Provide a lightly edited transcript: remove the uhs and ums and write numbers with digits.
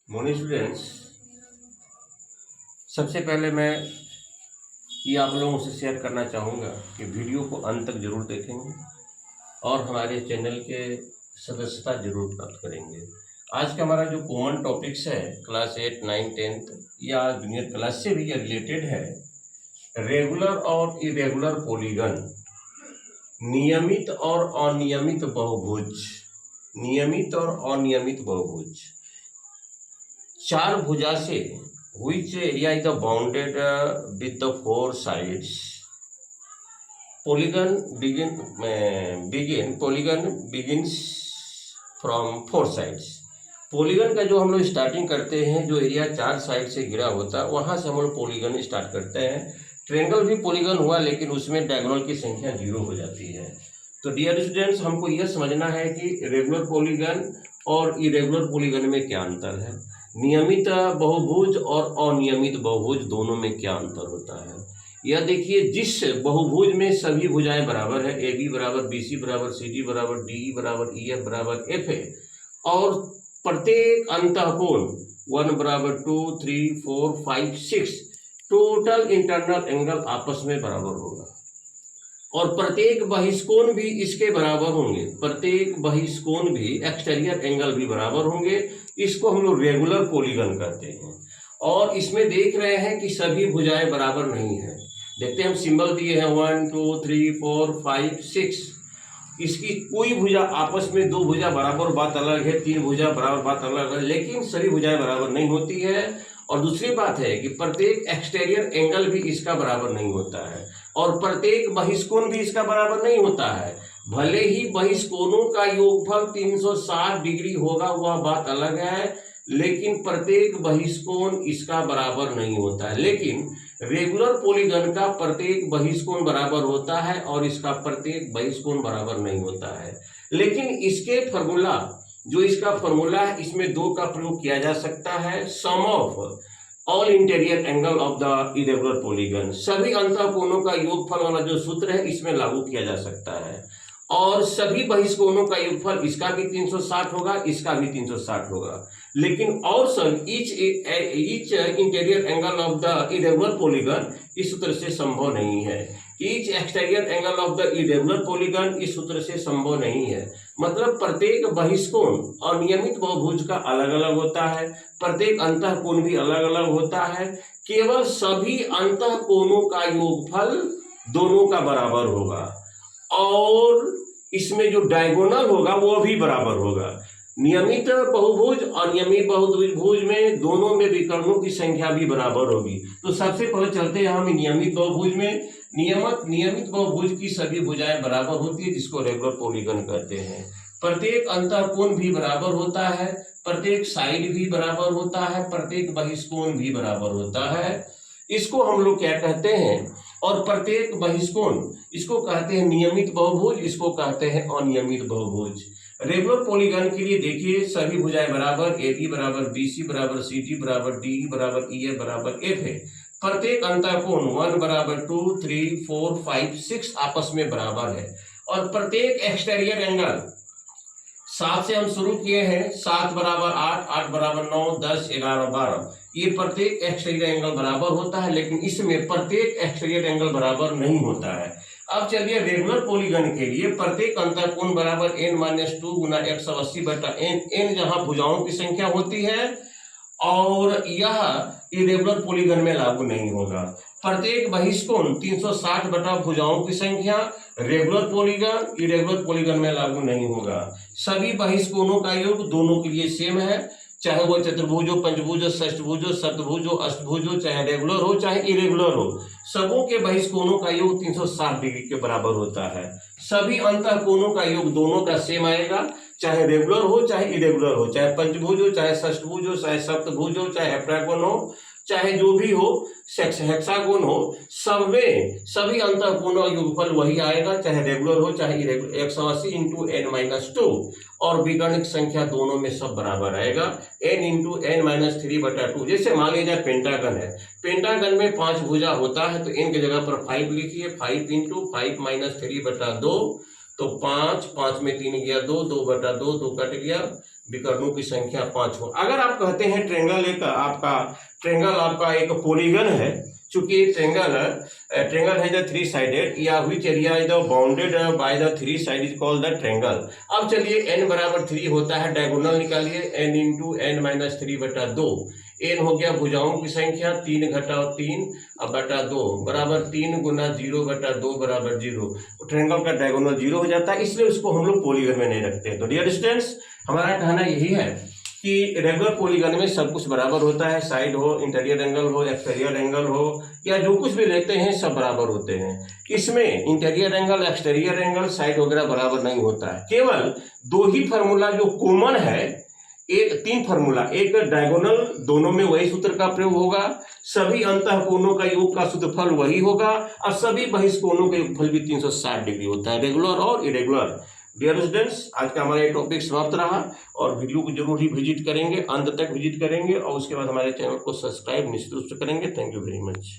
Morning students, सबसे पहले मैं ये आप लोगों से शेयर करना चाहूँगा कि वीडियो को अंत तक जरूर देखेंगे और हमारे चैनल के सदस्यता जरूर प्राप्त करेंगे। आज का हमारा जो कॉमन टॉपिक्स है क्लास 8, 9, 10 या जूनियर क्लास से भी रिलेटेड है। रेगुलर और इरेगुलर पॉलीगन, नियमित और अनियमित बहुभुज। नियमित और अनियमित बहुभुज चार भुजा से which area is bounded with the four sides. Polygon begins from four sides. Polygon का जो हम लोग स्टार्टिंग करते हैं, जो एरिया चार साइड से घिरा होता है, वहां से हम लोग पॉलीगन स्टार्ट करते हैं। ट्रायंगल भी पॉलीगन हुआ, लेकिन उसमें डायगोनल की संख्या 0 हो जाती है। तो डियर स्टूडेंट्स, हमको यह समझना है कि रेगुलर पॉलीगन और इरेगुलर पॉलीगन में क्या अंतर है, नियमित बहुभुज और अनियमित बहुभुज दोनों में क्या अंतर होता है। यह देखिए, जिस बहुभुज में सभी भुजाएं बराबर है, ए बी बराबर बी सी बराबर सी डी बराबर डी बराबर ई एफ बराबर एफ है, और प्रत्येक अंतःकोण 1 बराबर 2, 3, 4, 5, 6 टोटल इंटरनल एंगल आपस में बराबर होगा, और प्रत्येक बहिष्कोण भी इसके बराबर होंगे। प्रत्येक बहिष्कोण भी, एक्सटीरियर एंगल भी बराबर होंगे। इसको हम लोग रेगुलर पॉलीगन कहते हैं। और इसमें देख रहे हैं कि सभी भुजाएं बराबर नहीं है। देखते हैं, हम सिंबल दिए हैं 1, 2, 3, 4, 5, 6। इसकी कोई भुजा आपस में, दो भुजा बराबर बात अलग है, तीन भुजा बराबर बात अलग है, लेकिन सभी भुजाएं बराबर नहीं होती है। और दूसरी बात है कि प्रत्येक एक्सटीरियर एंगल भी इसका बराबर नहीं होता है, और प्रत्येक बहिष्कोण भी इसका बराबर नहीं होता है। भले ही बहिष्कोणों का योगफल 360 डिग्री होगा, वह बात अलग है, लेकिन प्रत्येक बहिष्कोण इसका बराबर नहीं होता है। लेकिन रेगुलर पॉलीगन का प्रत्येक बहिष्कोण बराबर होता है और इसका प्रत्येक बहिष्कोण बराबर नहीं होता है। लेकिन इसके फॉर्मूला, जो इसका फॉर्मूला है, इसमें दो का प्रयोग किया जा सकता है। Sum of all interior angle of the irregular polygon, सभी अंतःकोणों का योगफल वाला जो सूत्र है, इसमें लागू किया जा सकता है। और सभी बहिष्कोणों का योगफल, इसका भी 360 होगा, इसका भी 360 होगा। लेकिन also each interior angle of the irregular polygon इस सूत्र से संभव नहीं है। Each exterior angle of the irregular polygon इस सूत्र से संभव नहीं है। मतलब प्रत्येक बहिष्कोण अनियमित बहुभुज का अलग अलग होता है, प्रत्येक अंतःकोण भी अलग अलग होता है। केवल सभी अंतःकोणों का योगफल दोनों का बराबर होगा, और इसमें जो डायगोनल होगा वो भी बराबर होगा। नियमित बहुभुज और अनियमित बहुभुज में दोनों में विकर्णों की संख्या भी बराबर होगी। तो सबसे पहले चलते हैं हम नियमित बहुभुज में। नियमित बहुभुज की सभी भुजाएं बराबर होती है, जिसको रेगुलर पॉलीगन कहते हैं। प्रत्येक अंतःकोण भी बराबर होता है, प्रत्येक साइड भी बराबर होता है, प्रत्येक बहिष्कोण भी बराबर होता है। इसको हम लोग क्या कहते हैं, और प्रत्येक बहिष्कोण, इसको कहते हैं नियमित बहुभुज, इसको कहते हैं अनियमित बहुभुज। रेगुलर पॉलीगन के लिए देखिए, सभी भुजाएं बराबर, ए बी बराबर बी सी बराबर सी डी बराबर डी बराबर ई एफ बराबर एफ है। प्रत्येक अंतःकोण 1 बराबर 2, 3, 4, 5, 6 आपस में बराबर है। और प्रत्येक एक्सटीरियर एंगल, 7 से हम शुरू किए हैं, 7 बराबर 8, 8 बराबर 9, 10, 11, 12, ये प्रत्येक एक्सटीरियर एंगल बराबर होता है। लेकिन इसमें प्रत्येक एक्सटीरियर एंगल बराबर नहीं होता है। अब चलिए रेगुलर पॉलीगन के लिए, प्रत्येक अंतःकोण बराबर n-2 गुना 180/n, n जहां भुजाओं की संख्या होती है, और यह इरेगुलर पॉलीगन में लागू नहीं होगा। प्रत्येक बहिष्कोण 360 बटा भुजाओं की संख्या, रेगुलर पॉलीगन, इरेगुलर पॉलीगन में लागू नहीं होगा। सभी बहिष्कोणों का योग दोनों के लिए सेम है, चाहे वो चतुर्भुज हो, पंचभुज हो, षष्ठभुज हो, सप्तभुज हो, अष्टभुज हो, चाहे रेगुलर हो चाहे इरेगुलर हो, सबों के बहिष्कोणों का योग 360 डिग्री के बराबर होता है। सभी अंतःकोणों का योग दोनों का सेम आएगा, चाहे रेगुलर हो चाहे इरेगुलर हो, चाहे पंचभुज हो, चाहे षष्ठभुज हो, चाहे सप्तभुज हो, चाहे हेप्टागोन हो, चाहे जो भी हो, हेक्सागोन हो, सब में सभी अंतःकोणों का योगफल वही आएगा, चाहे रेगुलर हो चाहे इरेगुलर। 180 × n-2, और विकर्ण की संख्या दोनों में सब बराबर आएगा, n × n-3/2। जैसे मान लीजिए पेंटागन है, पेंटागन में 5 भुजा होता है, तो n की जगह पर 5 लिखिए, 5 × 5 - 3/2, तो 5 में 3 गया 2, 2/2, 2 कट गया, विकर्णों की संख्या 5 हो। अगर आप कहते हैं ट्रेंगल आपका एक पॉलीगन है, चूंकि ट्रेंगल है द 3 साइडेड या which area is the bounded by the 3 side is called the triangle. अब चलिए n बराबर 3 होता है, डायगोनल निकालिए, n इंटू n माइनस 3 बटा 2। n हो गया भुजाओं की संख्या, 3 घटाओ 3 अब बटा 2 बराबर 3 गुना 0 बटा 2 बराबर 0। ट्रेंगल का डायगोनल 0 हो जाता है, इसलिए उसको हम लोग पॉलीगन में नहीं रखते हैं। तो डियर स्टूडेंट्स, हमारा कहना यही है कि रेगुलर पॉलीगन में सब कुछ बराबर होता है, साइड हो, इंटीरियर एंगल हो, एक्सटीरियर एंगल हो, या जो कुछ भी लेते हैं सब बराबर होते हैं। इसमें interior angle, exterior angle, side वगैरह बराबर नहीं होता है। केवल 2 ही फार्मूला जो कॉमन है, 3 फार्मूला, एक डायगोनल, दोनों में वही सूत्र का प्रयोग होगा, सभी अंतःकोणों का योग का शुद्धफल वही होगा, और सभी बहिष्कोणों का योगफल भी 360 डिग्री होता है, रेगुलर और इरेगुलर। डियर स्टूडेंट्स, आज का हमारा ये टॉपिक समाप्त रहा, और वीडियो को जरूर ही विजिट करेंगे, अंत तक विजिट करेंगे, और उसके बाद हमारे चैनल को सब्सक्राइब निश्चित रूप से करेंगे। Thank you very much.